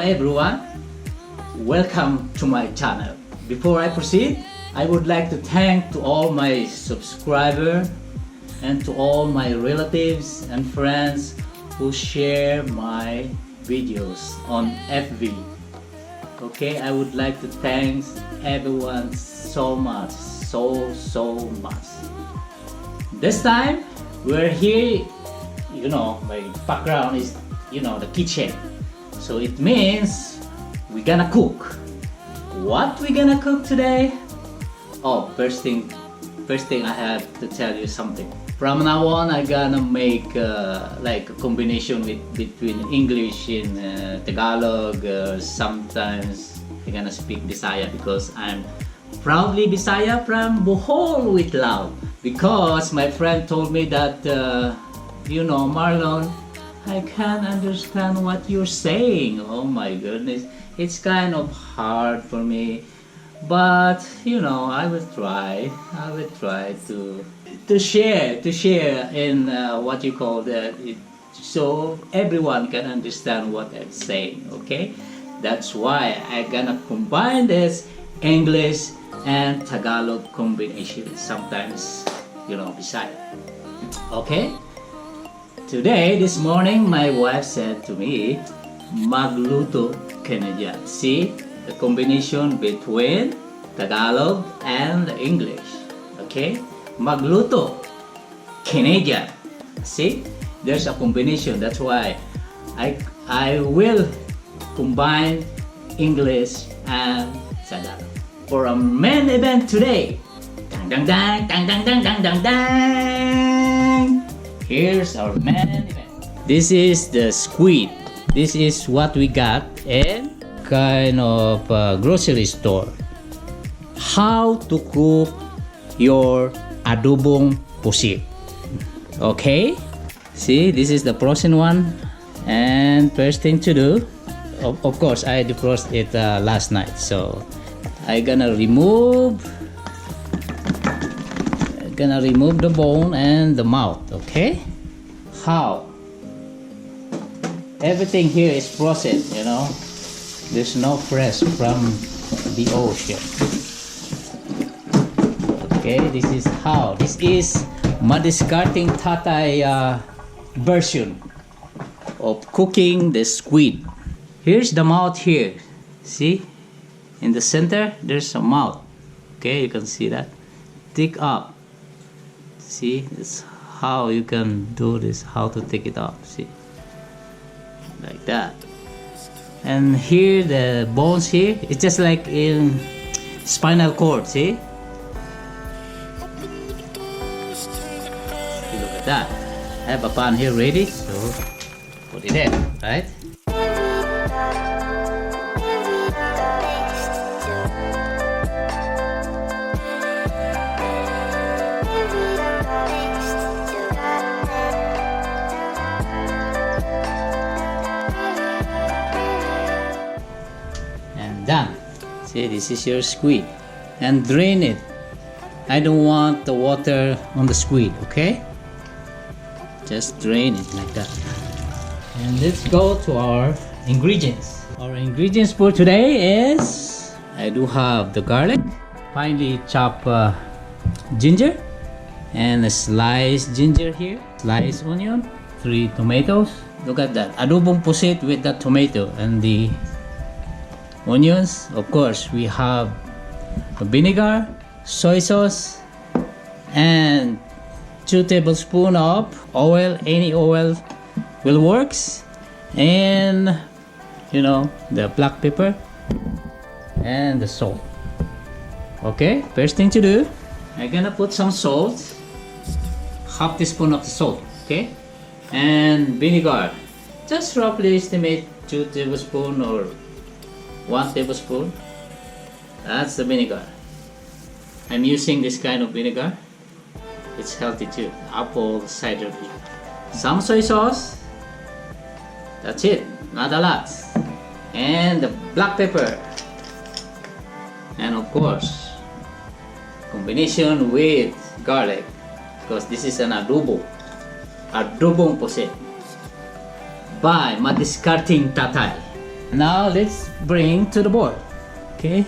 everyone, welcome to my channel. Before I proceed, I would like to thank to all my subscribers and to all my relatives and friends who share my videos on FB. Okay, I would like to thank everyone so much, so much. This time we're here, my background is the kitchen, so it means we're gonna cook. What we gonna cook today? Oh, first thing I have to tell you something. From now on, I'm gonna make like a combination between English and Tagalog. Sometimes I'm gonna speak Bisaya because I'm proudly Bisaya from Bohol with love. Because my friend told me that, Marlon, I can't understand what you're saying. Oh my goodness, it's kind of hard for me. But I will try to share in what you call that, so everyone can understand what I'm saying. Okay, that's why I'm gonna combine this English and Tagalog combination. Sometimes Bisaya. Okay. Today, this morning, my wife said to me, "Magluto ka na dyan." See the combination between Tagalog and English. Okay, magluto ka na dyan. See, there's a combination. That's why I will combine English and Tagalog for a main event today. Dang dang dang dang dang dang dang dang. Here's our main event. This is the squid. This is what we got in kind of grocery store. How to cook your adobong pusit. Okay? See, this is the frozen one. And first thing to do, of course, I defrosted it last night. So I'm gonna remove the bone and the mouth. Okay, how everything here is frozen, there's no fresh from the ocean. Okay, this is Madiskarteng Tatay version of cooking the squid. Here's the mouth here. See, in the center there's a mouth. Okay, you can see that. Take up. See, it's how you can do this, how to take it off. See, like that. And here the bones here, it's just like in spinal cord. See, look at that. I have a pan here ready, so put it in, right? Done. See, this is your squid, and drain it. I don't want the water on the squid. Okay, just drain it like that. And let's go to our ingredients. Our ingredients for today is, I do have the garlic, finely chopped ginger, and a sliced ginger here, sliced onion, 3 tomatoes. Look at that, adobong pusit with the tomato and the onions. Of course, we have vinegar, soy sauce, and 2 tablespoons of oil. Any oil will works. And the black pepper and the salt. Okay, first thing to do, I'm gonna put some salt, half teaspoon of the salt. Okay, and vinegar, just roughly estimate 2 tablespoons or 1 tablespoon. That's the vinegar. I'm using this kind of vinegar. It's healthy too. Apple cider vinegar. Some soy sauce. That's it. Not a lot. And the black pepper. And of course, combination with garlic, because this is an adobong pusit by Madiskarteng Tatay. Now let's bring to the board. Okay,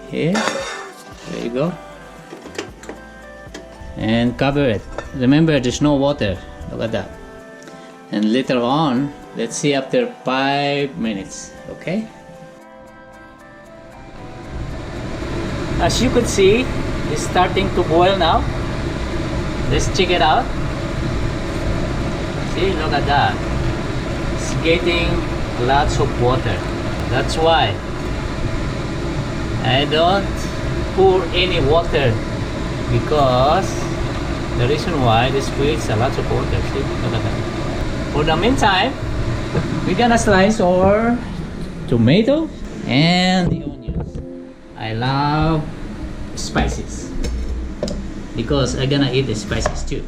here, there you go, and cover it. Remember, there's no water. Look at that. And later on, let's see after 5 minutes. Okay. As you could see, it's starting to boil now. Let's check it out. See, look at that. It's getting lots of water. That's why I don't pour any water, because the reason why this creates a lot of water. See, look at that. For the meantime, we're gonna slice our tomato and the onions. I love spices because I'm gonna eat the spices too.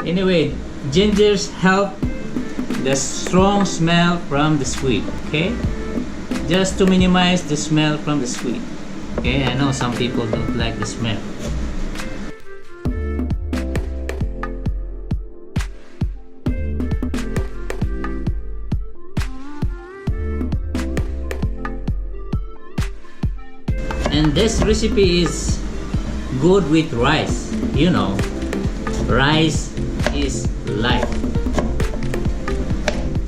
Anyway, gingers help the strong smell from the squid, okay? Just to minimize the smell from the squid. Okay, I know some people don't like the smell. And this recipe is good with rice. You know, rice is life.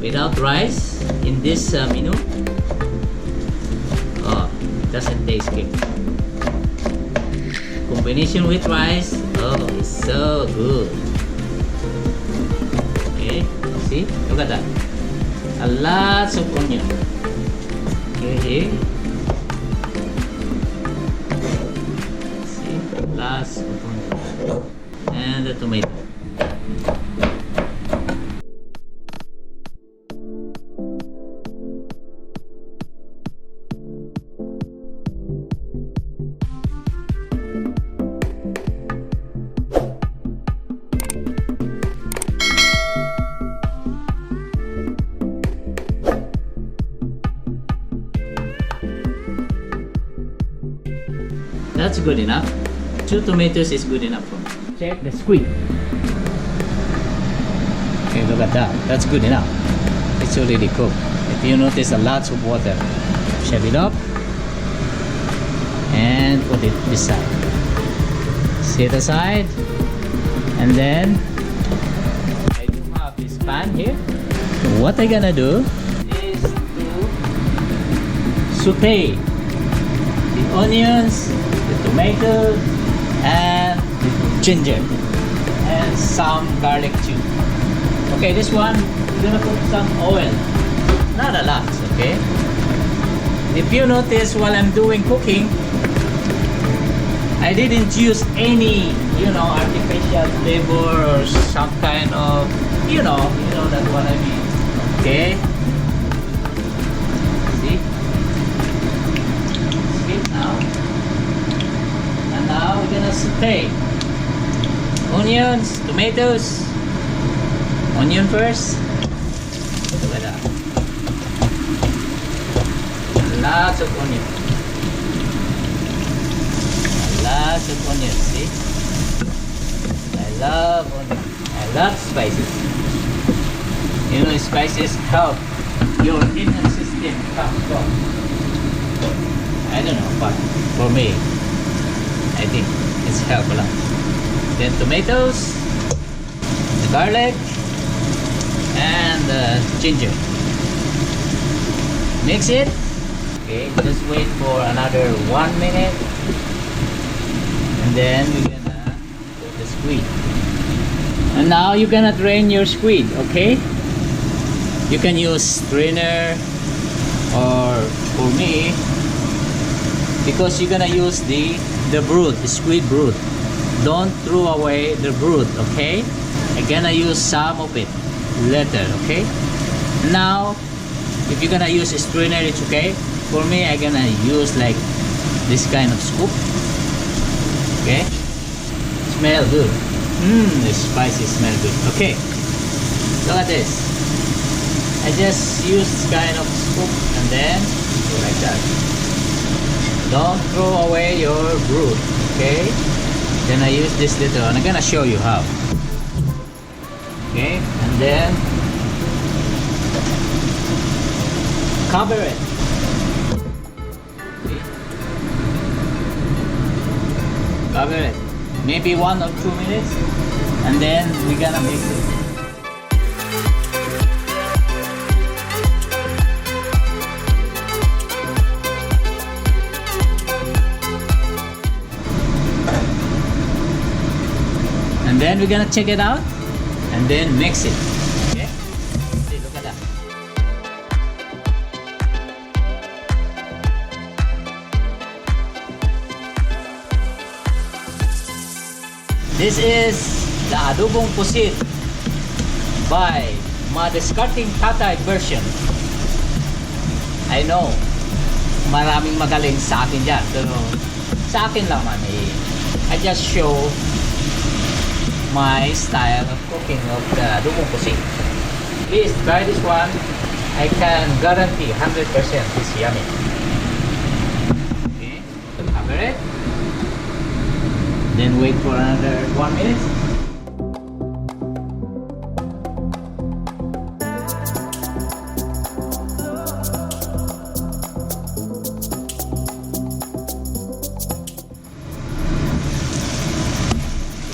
Without rice in this menu, oh, it doesn't taste good. Combination with rice, oh, it's so good. Okay, see, look at that. A lots of onion. Okay, here. See, lots of onion. And the tomato. That's good enough. 2 tomatoes is good enough for me. Check the squid. Okay, look at that. That's good enough. It's already cooked. If you notice a lot of water, shove it up and put it beside. Set aside, and then I do have this pan here. What I'm gonna do is to saute the onions, the tomatoes, and the ginger, and some garlic too. Okay, this one we're gonna put some oil, not a lot. Okay, if you notice while I'm doing cooking, I didn't use any, artificial flavor or some kind of, that's what I mean. Okay, see now. Now we're gonna saute onions, tomatoes. Onion first. Look at that. Lots of onion. Lots of onion. See? I love onion. I love spices. Spices help your immune system come strong. I don't know, but for me, I think it's helped a lot. Then tomatoes, the garlic, and the ginger. Mix it. Okay, just wait for another 1 minute, and then we're gonna put the squid. And now you're gonna drain your squid. Okay, you can use strainer, or for me, because you're gonna use the brood, the squid brood. Don't throw away the brood, okay? I'm gonna use some of it later, okay? Now, if you're gonna use a strainer, it's okay. For me, I'm gonna use like this kind of scoop. Okay? Smell good. The spices smell good. Okay. Look at this. I just use this kind of scoop and then go like that. Don't throw away your brood, okay? Then I use this little, and I'm gonna show you how. Okay, and then cover it. Okay. Cover it. Maybe 1 or 2 minutes, and then we're gonna mix it. And then we're gonna check it out and then mix it. Okay? See, look at that. This is the Adobong Pusit by Madiskarteng Tatay version. I know, maraming magaling sa akin dyan, pero sa akin lang man I just show my style of cooking of the Adobong Pusit. Please try this one. I can guarantee 100% it's yummy. Okay, cover it. Then wait for another 1 minute.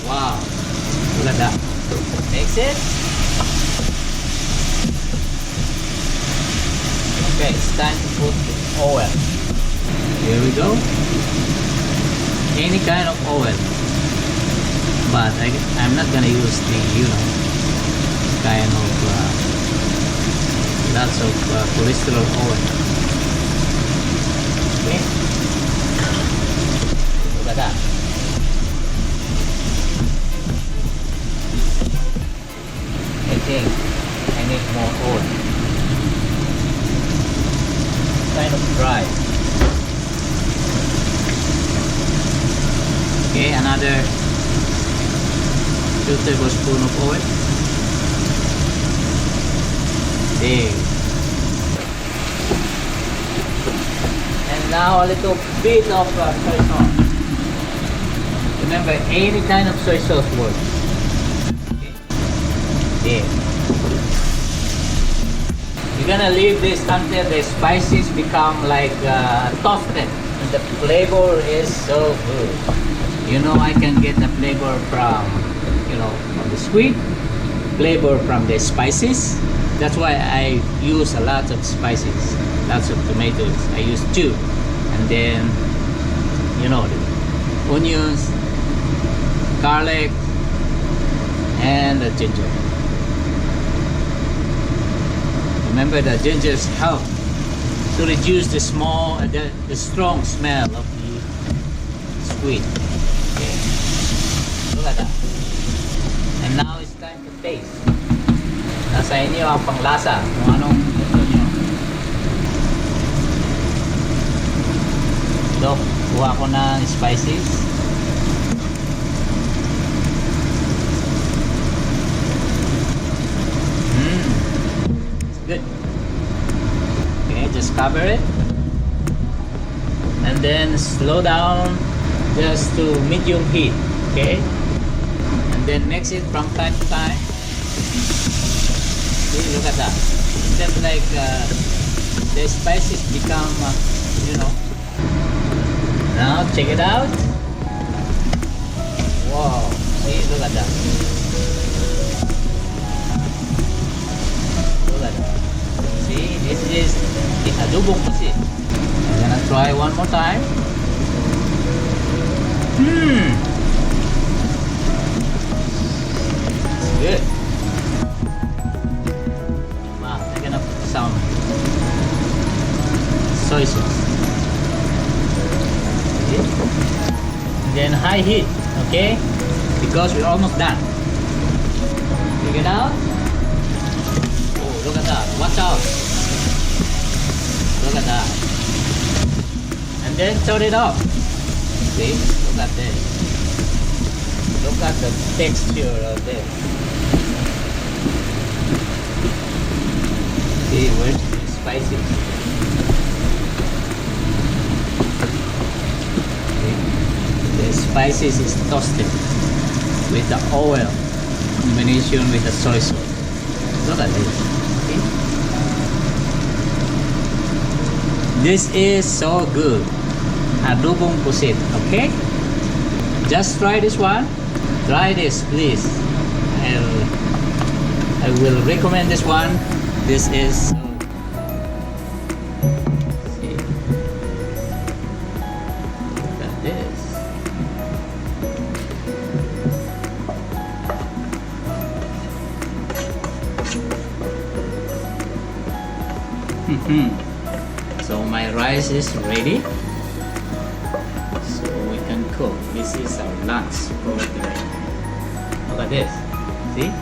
Wow. Look at that. Mix it. Okay, it's time to put the oil. Here we go. Any kind of oil. But I'm not gonna use the, kind of lots of cholesterol oil. Okay. Look at that. I think I need more oil. Kind of dry. Okay, another 2 tablespoons of oil. There. And now a little bit of soy sauce. Remember, any kind of soy sauce works. There. You're gonna leave this until the spices become like toasted, and the flavor is so good. I can get the flavor from, from the squid, flavor from the spices. That's why I use a lot of spices, lots of tomatoes. I use 2, and then, the onions, garlic, and the ginger. Remember, the gingers help to reduce the strong smell of the squid. Okay. Look at that. And now it's time to taste. Nasa inyo ang panglasa kung anong gusto nyo. So, kuha ko ng spices. Good. Okay, just cover it and then slow down just to medium heat. Okay, and then mix it from time to time. See, look at that. It's just like the spices become now check it out. Wow, see, look at that. See, this is the Adobong Pusit. I'm gonna try one more time. It's good. Wow, I'm gonna put some soy sauce. See? And then high heat, okay? Because we're almost done. Take it out. Look at that. Watch out. Look at that. And then turn it off. See? Look at this. Look at the texture of this. See, where's the spices? See? The spices is toasted with the oil combination with the soy sauce. Look at this. Okay? This is so good. Adobong Pusit. Okay? Just try this one. Try this, please. I will recommend this one. This is so. See. Look at this. So my rice is ready. So we can cook. This is our lunch for today. Look at this. See?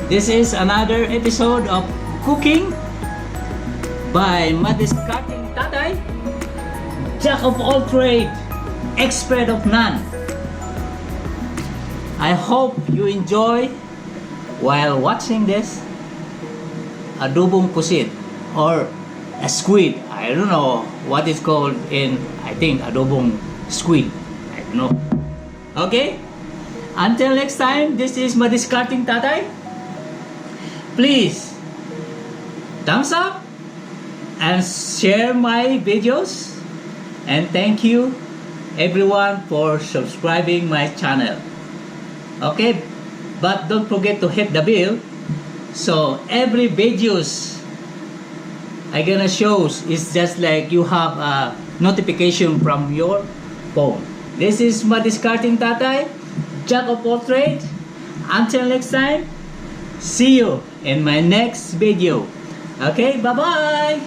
This is another episode of cooking by Madiskarteng Tatay, jack of all trade, expert of none. I hope you enjoy while watching this Adobong Pusit or a squid. I don't know what it's called in, I think adobong squid. I don't know. Okay? Until next time, this is Madiskarteng Tatay. Please thumbs up and share my videos, and thank you everyone for subscribing my channel. Okay, but don't forget to hit the bell so every videos I gonna show is just like you have a notification from your phone. This is Madiskarteng Tatay, jack of all trade. Until next time, see you in my next video. Okay, bye bye.